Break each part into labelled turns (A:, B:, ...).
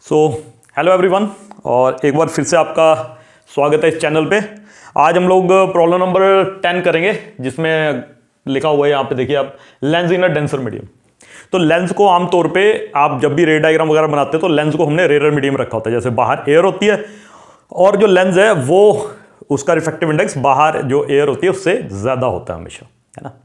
A: So hello everyone, और एक बार फिर से आपका स्वागत है इस चैनल पे। आज हम लोग प्रॉब्लम नंबर 10 करेंगे, जिसमें लिखा हुआ है यहाँ पे देखिए आप, lens in a denser medium. तो लेंस को आमतौर पे आप जब भी रे डायग्राम वगैरह बनाते हैं तो लेंस को हमने रेयर मीडियम रखा होता है। जैसे बाहर एयर होती है और जो लेंस है वो उसका रिफ्रैक्टिव इंडेक्स बाहर जो एयर होती है उससे ज़्यादा होता है हमेशा, है ना।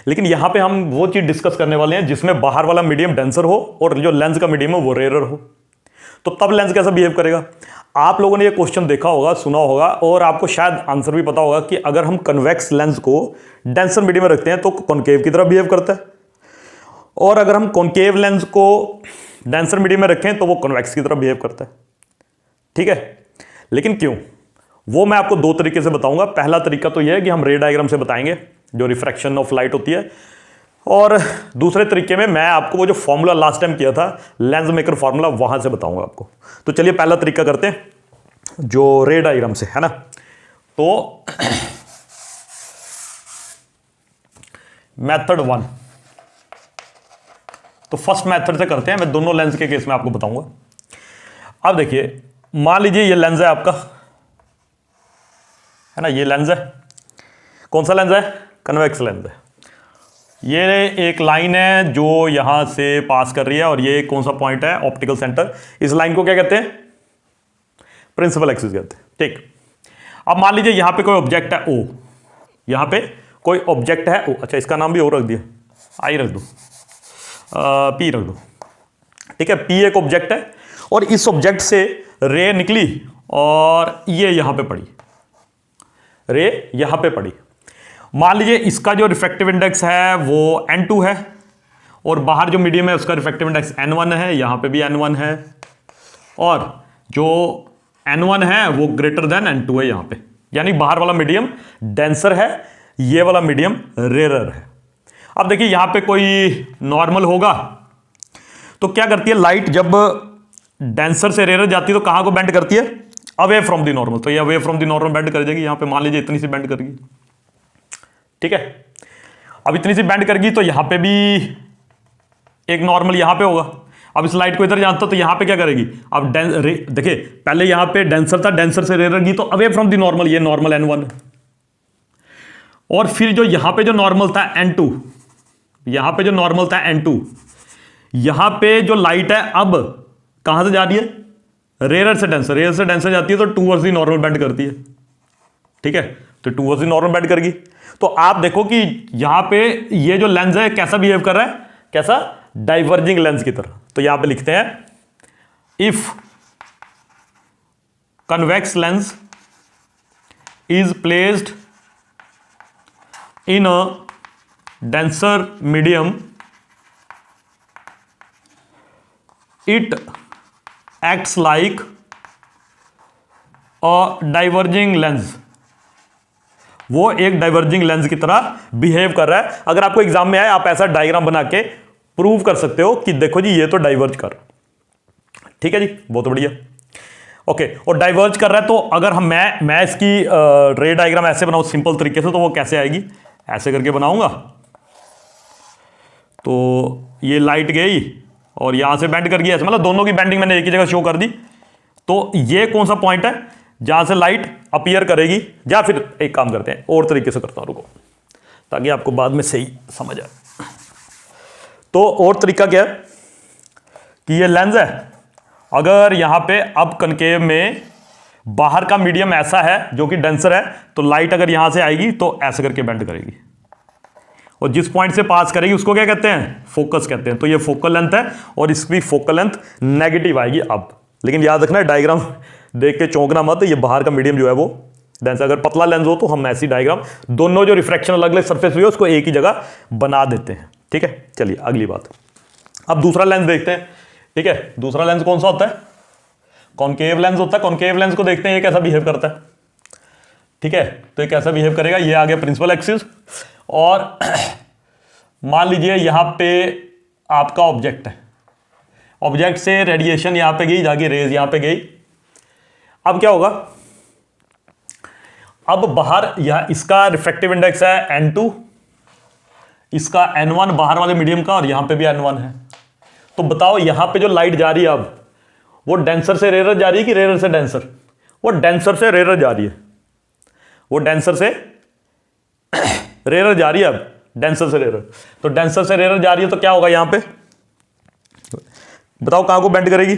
A: लेकिन यहाँ पे हम वो चीज़ डिस्कस करने वाले हैं जिसमें बाहर वाला मीडियम डेंसर हो और जो लेंस का मीडियम है वो रेयर हो। तो तब लेंस कैसा बिहेव करेगा। आप लोगों ने ये क्वेश्चन देखा होगा, सुना होगा, और आपको शायद आंसर भी पता होगा कि अगर हम कन्वेक्स लेंस को डेंसर मीडियम में रखते हैं तो कॉनकेव की तरह बिहेव करता है, और अगर हम कॉनकेव लेंस को डेंसर मीडियम में रखें तो वो कन्वेक्स की तरह बिहेव करता है। ठीक है, लेकिन क्यों, वो मैं आपको दो तरीके से बताऊंगा। पहला तरीका तो यह है कि हम रे डायग्राम से बताएंगे जो रिफ्रैक्शन ऑफ लाइट होती है, और दूसरे तरीके में मैं आपको वो जो फॉर्मूला लास्ट टाइम किया था लेंस मेकर फॉर्मूला, वहां से बताऊंगा आपको। तो चलिए पहला तरीका करते हैं जो रे डायग्राम से, है ना। तो मेथड 1, तो फर्स्ट मेथड से करते हैं। मैं दोनों लेंस के केस में आपको बताऊंगा। अब देखिए, मान लीजिए ये लेंस है आपका, है ना। ये लेंस है, कौन सा लेंस है, कन्वेक्स लेंस है। ये एक लाइन है जो यहां से पास कर रही है, और ये कौन सा पॉइंट है, ऑप्टिकल सेंटर। इस लाइन को क्या कहते हैं, प्रिंसिपल एक्सिस कहते हैं। ठीक, अब मान लीजिए यहां पे कोई ऑब्जेक्ट है ओ, यहां पे कोई ऑब्जेक्ट है ओ। अच्छा, इसका नाम भी ओ रख दिया, आई रख दो, पी रख दो। ठीक है, पी एक ऑब्जेक्ट है और इस ऑब्जेक्ट से रे निकली और ये यहां पे पड़ी, रे यहां पे पड़ी। मान लीजिए इसका जो रिफ्रैक्टिव इंडेक्स है वो n2 है, और बाहर जो मीडियम है उसका रिफ्रैक्टिव इंडेक्स n1 है, यहां पे भी n1 है, और जो n1 है वो ग्रेटर देन n2 है यहां पे। यानी बाहर वाला मीडियम डेंसर है, ये वाला मीडियम रेयर है। अब देखिए यहां पे कोई नॉर्मल होगा तो क्या करती है लाइट, जब डेंसर से रेयर जाती है तो कहां को बेंड करती है, अवे फ्रॉम द नॉर्मल। तो ये away from the normal bend कर देगी। यहां पे मान लीजिए इतनी सी बेंड करेगी, ठीक है। अब इतनी सी बेंड करेगी तो यहां पे भी एक नॉर्मल यहां पे होगा। अब इस लाइट को इधर जानता तो यहां पे क्या करेगी, अब देखिए पहले यहां पे डेंसर था, डेंसर से रेयर गई तो अवे फ्रॉम द नॉर्मल, ये नॉर्मल n1 है। और फिर जो यहां पे जो नॉर्मल था n2, यहां पे जो नॉर्मल था n2, यहां पे जो लाइट है अब कहां से जा रही है, रेयर से डेंसर, रेयर से डेंसर जाती है तो टूवर्ड्स द नॉर्मल बेंड करती है। ठीक है, तो टूवर्ड्स द नॉर्मल बेंड करेगी। तो आप देखो कि यहां पे ये जो लेंस है कैसा बिहेव कर रहा है, कैसा, डाइवर्जिंग लेंस की तरह। तो यहां पे लिखते हैं, if convex lens is placed in a denser medium, it acts like a diverging lens. वो एक डाइवर्जिंग लेंस की तरह बिहेव कर रहा है। अगर आपको एग्जाम में आए, आप ऐसा डायग्राम बना के प्रूव कर सकते हो कि देखो जी ये तो डाइवर्ज कर। ठीक है जी, बहुत बढ़िया। ओके, और डाइवर्ज कर रहा है तो अगर हम मैं इसकी रे डायग्राम ऐसे बनाऊं सिंपल तरीके से, तो वो कैसे आएगी, ऐसे करके बनाऊंगा। तो ये लाइट गई और यहां से बेंड कर गई, ऐसे मतलब दोनों की बेंडिंग मैंने एक ही जगह शो कर दी। तो ये कौन सा पॉइंट है जहां से लाइट अपीयर करेगी। या फिर एक काम करते हैं, और तरीके से करता हूं, रुको, ताकि आपको बाद में सही समझ आए। तो और तरीका क्या है कि ये लेंस है, अगर यहां पे अब कनकेव में बाहर का मीडियम ऐसा है जो कि डेंसर है, तो लाइट अगर यहां से आएगी तो ऐसे करके बेंड करेगी, और जिस पॉइंट से पास करेगी उसको क्या कहते हैं, फोकस कहते हैं। तो ये फोकल लेंथ है और इसकी फोकल लेंथ नेगेटिव आएगी अब। लेकिन याद रखना, डायग्राम देख के चौंकना मत, ये बाहर का मीडियम जो है वो डेंसर। अगर पतला लेंस हो तो हम ऐसी डायग्राम, दोनों जो रिफ्रैक्शन अलग अलग सरफेस हुई है उसको एक ही जगह बना देते हैं। ठीक है, चलिए अगली बात, अब दूसरा लेंस देखते हैं। ठीक है, दूसरा लेंस कौन सा होता है, कॉनकेव लेंस होता है। कॉनकेव लेंस को देखते हैं ये कैसा बिहेव करता है। ठीक है, तो ये कैसा बिहेव करेगा, ये आ गया प्रिंसिपल एक्सिस, और मान लीजिए यहां पे आपका ऑब्जेक्ट है, ऑब्जेक्ट से रेडिएशन यहां पे गई, जाके रेज यहां पे गई। अब क्या होगा, अब बाहर यह इसका रिफ्रैक्टिव इंडेक्स है n2, इसका n1 बाहर वाले मीडियम का, और यहां पे भी n1 है। तो बताओ यहां पे जो लाइट जा रही है अब वो डेंसर से रेयर जा रही है कि रेयर से डेंसर? वो डेंसर से रेयर जा रही है, वो डेंसर से रेयर जा रही है। अब डेंसर से रेयर, तो डेंसर से रेयर जा रही है तो क्या होगा यहां पे? बताओ कहां को बेंड करेगी?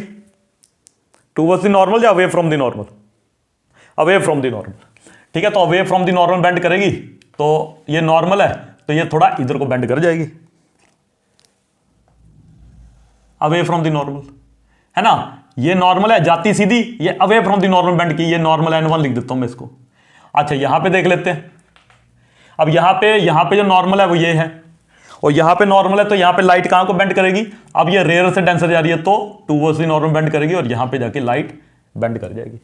A: टूवर्ड्स द नॉर्मल या away from the normal? Away from the normal. ठीक है, तो away from the normal bend करेगी, तो ये नॉर्मल है तो ये थोड़ा इधर को बेंड कर जाएगी, अवे फ्रॉम द नॉर्मल, है ना। ये नॉर्मल है, जाती सीधी, ये away from the normal bend की, ये नॉर्मल N1 लिख देता हूं मैं इसको। अच्छा, यहां पे देख लेते हैं। अब यहां पे जो नॉर्मल है वो ये है, और यहां पे नॉर्मल है, तो यहां पे लाइट कहां को बेंड करेगी? अब ये रेयर से डेंसर जा रही है तो टूवर्ड्स द नॉर्मल बेंड करेगी, और यहां पे जाके लाइट बेंड कर जाएगी।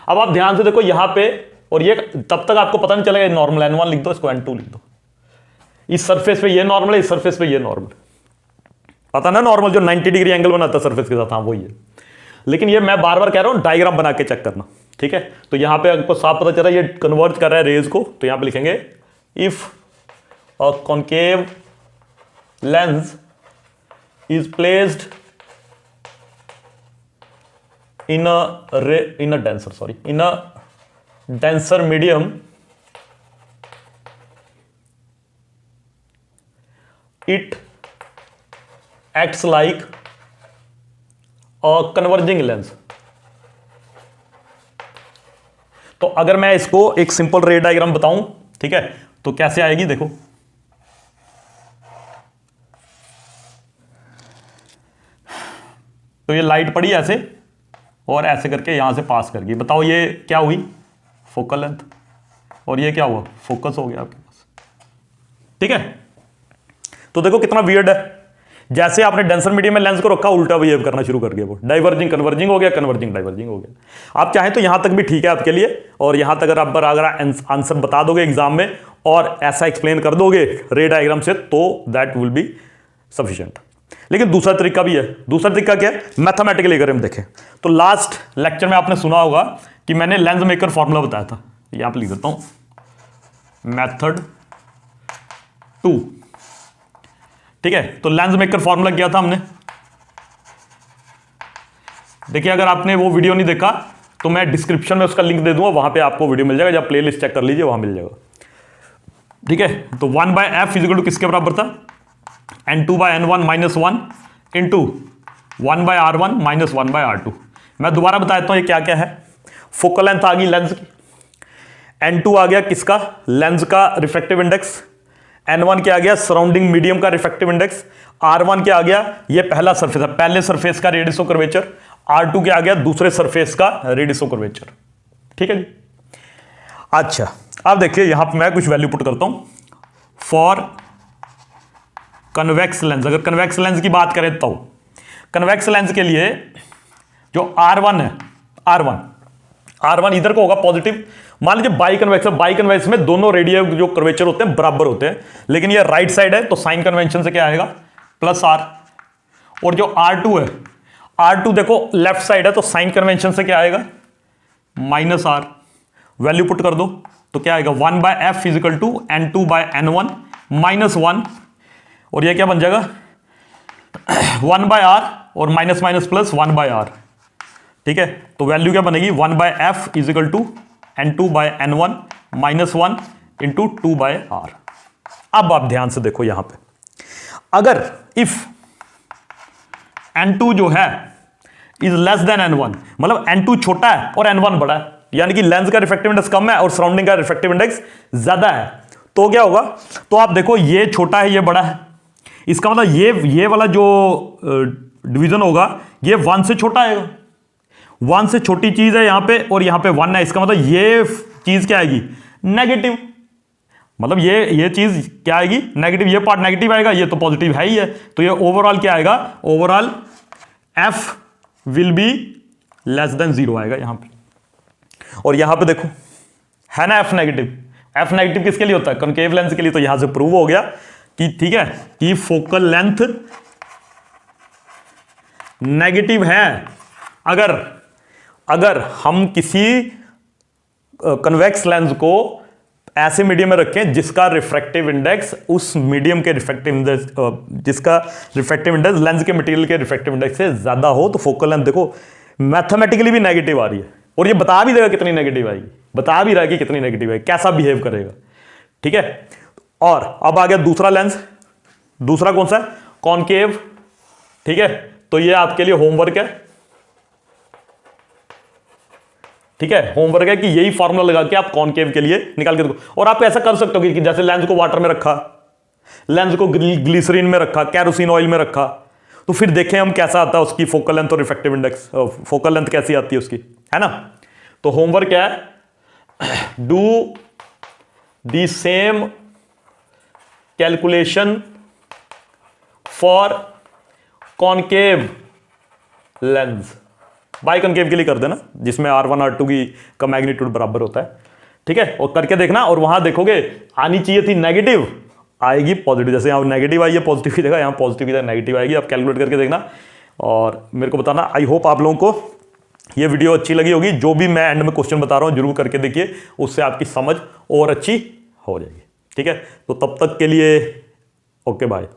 A: अब आप ध्यान से देखो यहां पे, और ये तब तक आपको पता नहीं चलेगा, नॉर्मल N1 लिख दो, इसको N2 लिख दो। इस सरफेस पे ये नॉर्मल है, इस सरफेस पे ये नॉर्मल, पता ना नॉर्मल जो 90 डिग्री एंगल बनाता है सरफेस के साथ, हाँ वही है। लेकिन ये मैं बार बार कह रहा हूं डायग्राम बना के चेक करना, ठीक है। तो यहां पे आपको साफ पता चल रहा है ये कन्वर्ज कर रहा है रेज को, तो यहां पे लिखेंगे if a concave lens is placed in a denser medium, it acts like a converging lens। तो अगर मैं इसको एक सिंपल रे डायग्राम बताऊं, ठीक है, तो कैसे आएगी देखो। तो ये लाइट पड़ी ऐसे और ऐसे करके यहां से पास कर गई, बताओ ये क्या हुई? फोकल लेंथ, और ये क्या हुआ? फोकस हो गया आपके पास, ठीक है। तो देखो कितना वियर्ड है, जैसे आपने डेंसर मीडियम में लेंस को रखा, उल्टा बिहेव करना शुरू कर गया, वो डाइवर्जिंग कन्वर्जिंग हो गया, कन्वर्जिंग डाइवर्जिंग हो गया। आप चाहें तो यहां तक भी ठीक है आपके लिए, और यहां तक अगर आंसर बता दोगे एग्जाम में और ऐसा एक्सप्लेन कर दोगे रे डायग्राम से, तो दैट विल बी सफिशिएंट। लेकिन दूसरा तरीका भी है। दूसरा तरीका क्या है? मैथमेटिकली अगर हम देखें तो लास्ट लेक्चर में आपने सुना होगा कि मैंने लेंस मेकर फॉर्मूला बताया था, यहां पे लिख देता हूं मेथड 2, ठीक है। तो लेंस मेकर फॉर्मूला किया था हमने, देखिए अगर आपने वो वीडियो नहीं देखा तो मैं डिस्क्रिप्शन में उसका लिंक दे दूंगा, वहां पे आपको वीडियो मिल जाएगा, जब प्लेलिस्ट चेक कर लीजिए वहां मिल जाएगा, ठीक है। तो 1/f इक्वल टू किसके बराबर था? N2/N1 minus 1 into 1/R1 minus 1/R2। मैं दोबारा बता देता हूं ये क्या क्या है। फोकल लेंथ आ गई लेंस की, N2 आ गया किसका? लेंस का रिफ्रैक्टिव इंडेक्स, N1 क्या आ गया? सराउंडिंग मीडियम का रिफ्रैक्टिव इंडेक्स, R1 क्या आ गया? ये पहला सरफेस है, पहले सरफेस का रेडियस ऑफ कर्वेचर, R2 क्या आ गया? दूसरे सरफेस का रेडियस ऑफ कर्वेचर, ठीक है जी। अच्छा अब देखिए यहां पर मैं कुछ वैल्यू पुट करता हूं फॉर कन्वेक्स लेंस। अगर कन्वेक्स लेंस की बात करें तो कन्वेक्स लेंस के लिए जो R1 है, R1 इधर को होगा पॉजिटिव। मान लीजिए बाई कन्वेक्स में दोनों रेडियल जो कर्वेचर होते हैं बराबर होते हैं, लेकिन ये राइट साइड है तो साइन कन्वेंशन से क्या आएगा? Plus R। और जो R2 है, R2 देखो लेफ्ट साइड है तो साइन कन्वेंशन से क्या आएगा? Minus R। वैल्यू पुट कर दो तो क्या आएगा? 1/f is equal to N2/N1 minus 1, और ये क्या बन जाएगा? 1/R और माइनस माइनस प्लस 1/R, ठीक है। तो वैल्यू क्या बनेगी? 1/f is equal to N2/N1 minus 1 into 2/R। अब आप ध्यान से देखो यहां पे, अगर इफ N2 जो है इज लेस देन N1, मतलब N2 छोटा है और N1 बड़ा है, यानी कि लेंस का रिफ्रैक्टिव इंडेक्स कम है और सराउंडिंग का रिफ्रैक्टिव इंडेक्स ज्यादा है, तो क्या होगा? तो आप देखो ये छोटा है ये बड़ा है, इसका मतलब ये वाला जो डिवीजन होगा ये 1 से छोटा आएगा, 1 से छोटी चीज है यहां पे और यहां पे 1 है, इसका मतलब ये चीज क्या आएगी? नेगेटिव। मतलब ये चीज क्या आएगी? नेगेटिव। ये पार्ट नेगेटिव आएगा, ये तो पॉजिटिव है ही है, तो ये ओवरऑल क्या आएगा? Overall F will be less than 0 आएगा यहां पे। और यहां पे देखो है ना एफ नेगेटिव। एफ नेगेटिव किसके लिए होता है? कॉनकेव लेंस के लिए। तो यहां से प्रूव हो गया कि ठीक है कि फोकल लेंथ नेगेटिव है अगर हम किसी कन्वेक्स लेंस को ऐसे मीडियम में रखें जिसका रिफ्रैक्टिव इंडेक्स उस मीडियम के रिफ्रैक्टिव इंडेक्स जिसका रिफ्रैक्टिव इंडेक्स लेंस के मटेरियल के रिफ्रैक्टिव इंडेक्स से ज्यादा हो, तो फोकल लेंथ देखो मैथमेटिकली भी नेगेटिव आ रही है और ये बता भी देगा कितनी नेगेटिव आएगी, बता भी रहा है कि कितनी नेगेटिव है, कैसा बिहेव करेगा। ठीक है, और अब आ गया दूसरा लेंस। दूसरा कौन सा है? कॉनकेव। ठीक है, तो ये आपके लिए होमवर्क है। ठीक है, होमवर्क है कि यही फॉर्मूला लगा के आप कॉनकेव के लिए निकाल के देखो। और आप ऐसा कर सकते हो कि जैसे लेंस को वाटर में रखा, लेंस को ग्लिसरीन में रखा, कैरोसिन ऑयल में रखा, तो फिर देखें हम कैसा आता है उसकी फोकल लेंथ और रिफ्रैक्टिव इंडेक्स, फोकल लेंथ कैसी आती है उसकी, है ना। तो होमवर्क क्या है? Do the same calculation for concave lens. By concave के लिए कर देना, जिसमें R1 R2 की का मैग्नीट्यूड बराबर होता है। ठीक है, और करके देखना, और वहां देखोगे आनी चाहिए थी नेगेटिव, आएगी पॉजिटिव। जैसे यहाँ नेगेटिव आई है, पॉजिटिव की जगह यहाँ पॉजिटिव की जगह नेगेटिव आएगी। आप कैलकुलेट करके देखना और मेरे को बताना। आई होप आप लोगों को ये वीडियो अच्छी लगी होगी। जो भी मैं एंड में क्वेश्चन बता रहा हूँ जरूर करके देखिए, उससे आपकी समझ और अच्छी हो जाएगी। ठीक है, तो तब तक के लिए ओके बाय।